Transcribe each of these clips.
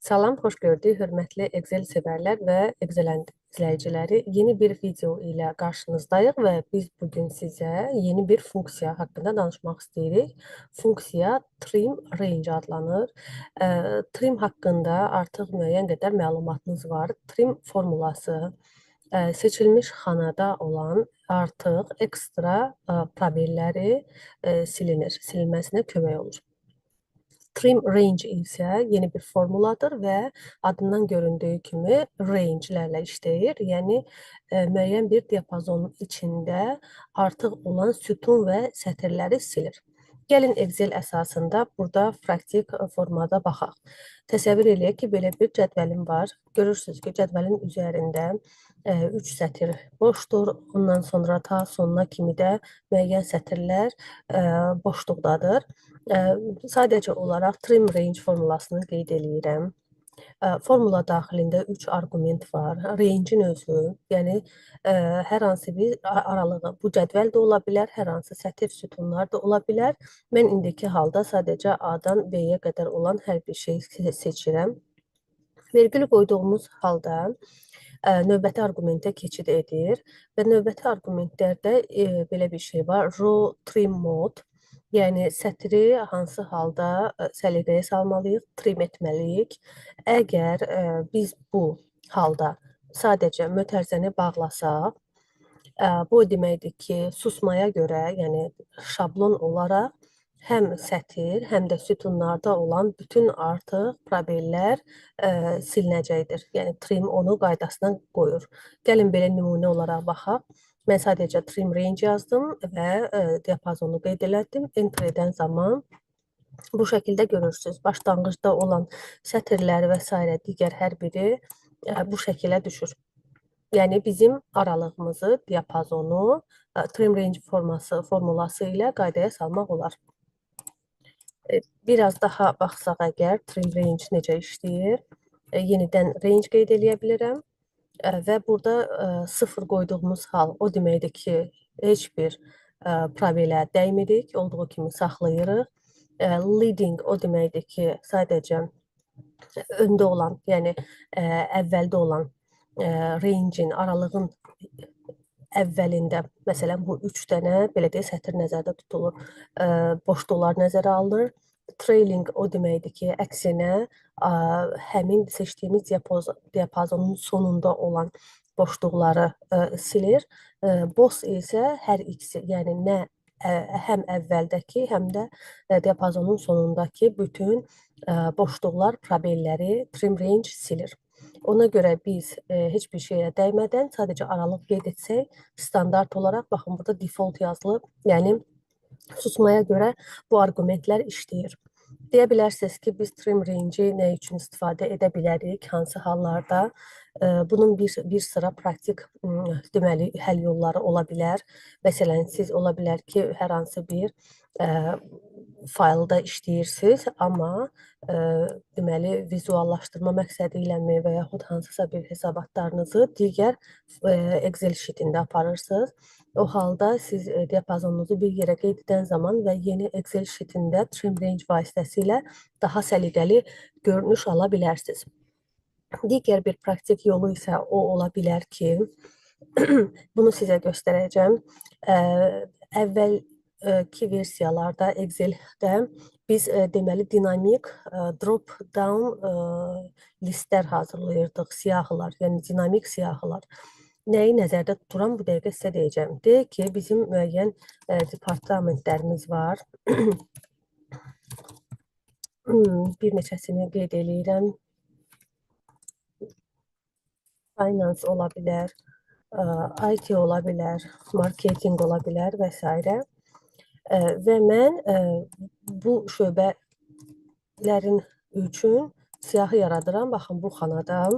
Salam, xoş gördük, hörmətli Excel sevərlər və Excel izləyiciləri. Yeni bir video ilə qarşınızdayıq və biz bugün sizə yeni bir funksiya haqqında danışmaq istəyirik. Funksiya trim range adlanır. Trim haqqında artıq müəyyən qədər məlumatınız var. Trim formulası seçilmiş xanada olan artıq ekstra probelləri silinməsinə kömək olur. Trim range isə yeni bir formuladır və adından göründüyü kimi rangelərlə işləyir. Yəni müəyyən bir diapazonun içində artıq olan sütun və sətirləri silir. Gəlin Excel əsasında burada praktik formada baxaq. Təsəvvür eləyək ki, belə bir cədvəlim var. Görürsünüz ki, cədvəlin üzərində 3 sətir boşdur. Ondan sonra ta sonuna kimi də müəyyən sətirlər boşluqdadır. Sadəcə olaraq trim range formulasını qeyd eləyirəm. Formula daxilində 3 arqument var. Range'in özü, yəni hər hansı bir aralığı, bu cədvəl də ola bilər, hər hansı sətir sütunlar da ola bilər. Mən indiki halda sadəcə A-dan B-yə qədər olan hər bir şeyi seçirəm. Vergül qoyduğumuz halda növbəti arqumentə keçid edir və növbəti arqumentlərdə belə bir şey var, row trim mode. Yəni sətri hansı halda səliqəyə salmalıyıq, trim etməliyik. Əgər biz bu halda sadəcə mötərizəni bağlasaq, bu o deməkdir ki, susmaya görə, yəni şablon olaraq həm sətir, həm də sütunlarda olan bütün artıq probellər silinəcəkdir. Yəni trim onu qaydasına qoyur. Gəlin belə nümunə olaraq baxaq. Mən sadəcə trim range yazdım və diapazonu qeyd elədim. Enter edən zaman bu şəkildə görürsünüz. Başlanğıcda olan sətirlər və s. digər hər biri bu şəkilə düşür. Yəni bizim aralığımızı, diapazonu trim range formulası ilə qaydaya salmaq olar. Biraz daha baxsaq əgər trim range necə işləyir, yenidən range qeyd eləyə bilirəm. Və burada 0 qoyduğumuz hal o deməkdir ki, heç bir probelə dəymirik, olduğu kimi saxlayırıq. Leading o deməkdir ki, sadəcə öndə olan, yəni əvvəldə olan range'in, aralığın əvvəlində, məsələn, bu 3 dənə, belə deyək, sətir nəzərdə tutulur, boşluqlar nəzərə alınır. Trailing o deməkdir ki, əksinə həmin seçdiyimiz diapazonun sonunda olan boşluqları silir. Boss isə hər ikisi, yəni nə həm əvvəldəki, həm də diapazonun sonundakı bütün boşluqlar, probelləri trim range silir. Ona görə biz heç bir şeyə dəymədən sadəcə aralıq qeyd etsək, standart olaraq, baxın, burada default yazılıb, yəni susmaya görə bu arqumentlər işləyir. Deyə bilərsiniz ki, biz trim range-i nə üçün istifadə edə bilərik, hansı hallarda? Bunun bir sıra praktik deməli həll yolları ola bilər. Məsələn, siz ola bilər ki, hər hansı bir faylda işləyirsiniz, amma deməli vizuallaşdırma məqsədi ilə və yaxud hansısa bir hesabatlarınızı digər Excel şitində aparırsınız. O halda siz diapazonunuzu bir yerə qeyd edən zaman və yeni Excel şitində trim range vasitəsilə daha səliqəli görünüş ala bilərsiniz. Digər bir praktik yolu isə o ola bilər ki, bunu sizə göstərəcəm. Əvvəlki versiyalarda Excel-də biz deməli dinamik drop-down listlər hazırlayırdıq, siyahılar, yəni dinamik siyahılar. Nəyi nəzərdə tuturam, bu dəqiqə sizə deyəcəm. Deyək ki, bizim müəyyən departamentlərimiz var. Bir neçəsini qeyd eləyirəm. Finance ola bilər, IT ola bilər, marketing ola bilər və s. Və mən bu şöbələrin üçün siyahı yaradıram. Baxın, bu xanada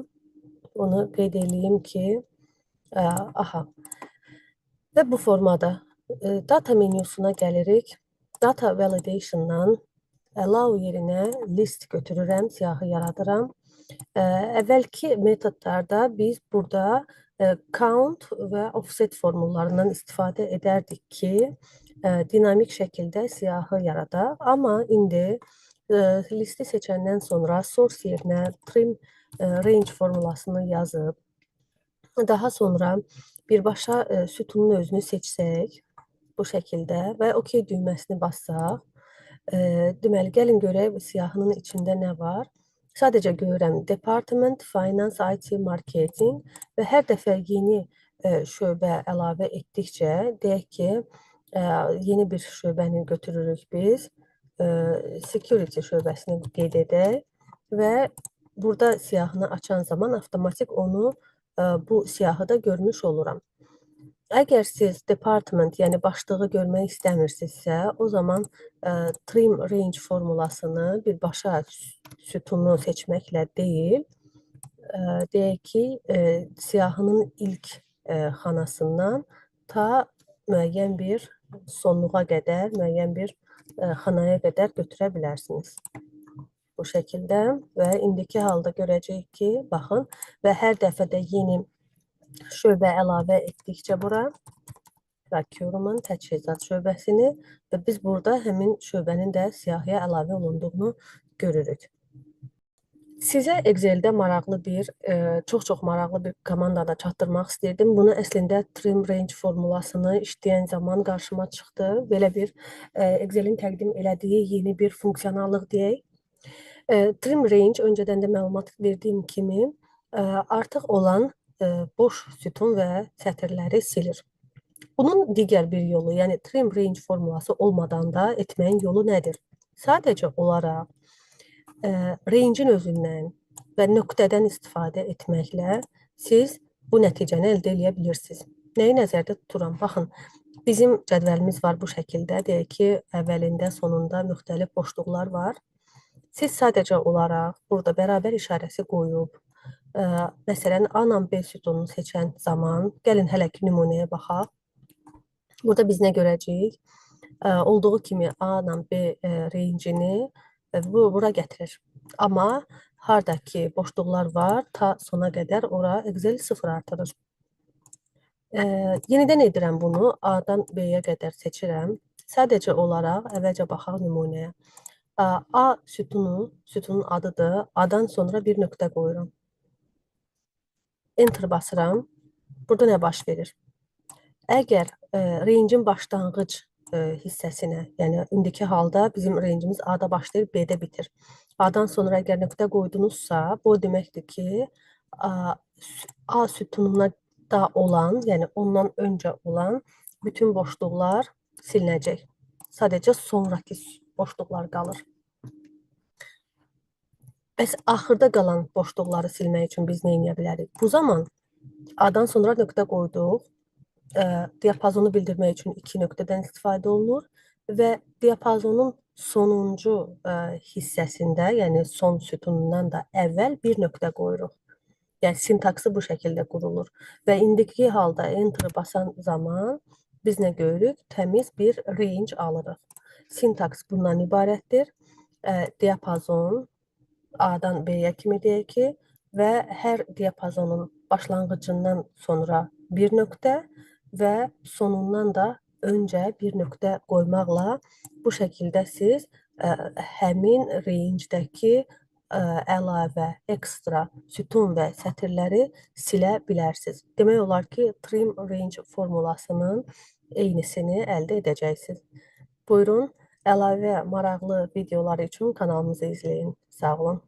onu qeyd eləyim ki, aha. Və bu formada data menüsuna gəlirik. Data validation'dan allow yerinə list götürürəm, siyahı yaradıram. Əvvəlki metodlarda biz burada count və offset formullarından istifadə edərdik ki, dinamik şəkildə siyahı yaradar. Amma indi listi seçəndən sonra source yerinə trim range formulasını yazıb, daha sonra birbaşa sütunun özünü seçsək, bu şəkildə və OK düyməsini bassaq, deməli, gəlin görək siyahının içində nə var. Sadəcə görürəm Department, Finance, IT, Marketing və hər dəfə yeni şöbə əlavə etdikcə, deyək ki, yeni bir şöbəni götürürük biz, Security şöbəsini qeyd edək və burada siyahını açan zaman avtomatik onu bu siyahıda görmüş oluram. Əgər siz department, yəni başlığı görmək istəmirsinizsə, o zaman trim range formulasını birbaşa sütunu seçməklə deyil, deyək ki, siyahının ilk xanasından ta müəyyən bir sonluğa qədər, müəyyən bir xanaya qədər götürə bilərsiniz. Bu şəkildə və indiki halda görəcəyik ki, baxın və hər dəfə də yeni şöbə əlavə etdikcə bura Procurement, təchizat şöbəsini və biz burada həmin şöbənin də siyahıya əlavə olunduğunu görürük. Sizə Excel-də maraqlı bir, çox maraqlı bir komandada çatdırmaq istəyirdim. Bunu əslində trim range formulasını işləyən zaman qarşıma çıxdı. Belə bir Excel-in təqdim elədiyi yeni bir funksionallıq deyək. Trim range öncədən də məlumat verdiyim kimi artıq olan boş sütun və sətirləri silir. Bunun digər bir yolu, yəni trim range formulası olmadan da etməyin yolu nədir? Sadəcə olaraq range'in özündən və nöqtədən istifadə etməklə siz bu nəticəni əldə edə bilirsiniz. Nəyi nəzərdə tuturam? Baxın, bizim cədvəlimiz var bu şəkildə. Deyək ki, əvvəlində, sonunda müxtəlif boşluqlar var. Siz sadəcə olaraq burada bərabər işarəsi qoyub, məsələn, A ilə B sütununu seçən zaman, gəlin hələ ki nümunəyə baxaq. Burada biz nə görəcəyik? Olduğu kimi A ilə B range'ini bura gətirir. Amma haradakı boşluqlar var, ta sona qədər ora Excel 0 artırır. Yenidən edirəm bunu. A-dan B-yə qədər seçirəm. Sadəcə olaraq əvvəlcə baxaq nümunəyə. A sütunun adıdır. A-dan sonra bir nöqtə qoyuram. Enter basıram. Burada nə baş verir? Əgər range'in başlanğıc hissəsinə, yəni indiki halda bizim range'imiz A-da başlayır, B-də bitir. A-dan sonra əgər nöqtə qoydunuzsa, bu deməkdir ki, A sütununa da olan, yəni ondan öncə olan bütün boşluqlar silinəcək. Sadəcə sonraki boşluqlar qalır. Bəs axırda qalan boşluqları silmək üçün biz nə edə bilərik? Bu zaman A-dan sonra nöqtə qoyduq. Diapazonu bildirmək üçün 2 nöqtədən istifadə olunur və diapazonun sonuncu hissəsində, yəni son sütunundan da əvvəl bir nöqtə qoyuruq. Yəni sintaksı bu şəkildə qurulur və indiki halda enter basan zaman biz nə görürük? Təmiz bir range alırıq. Sintaks bundan ibarətdir. Diapazon A-dan B-yə kimi deyək ki və hər diapazonun başlanğıcından sonra bir nöqtə və sonundan da öncə bir nöqtə qoymaqla bu şəkildə siz həmin range'dəki əlavə, ekstra sütun və sətirləri silə bilərsiniz. Demək olar ki, trim range formulasının eynisini əldə edəcəksiniz. Buyurun, əlavə maraqlı videolar üçün kanalımızı izləyin. Sağ olun.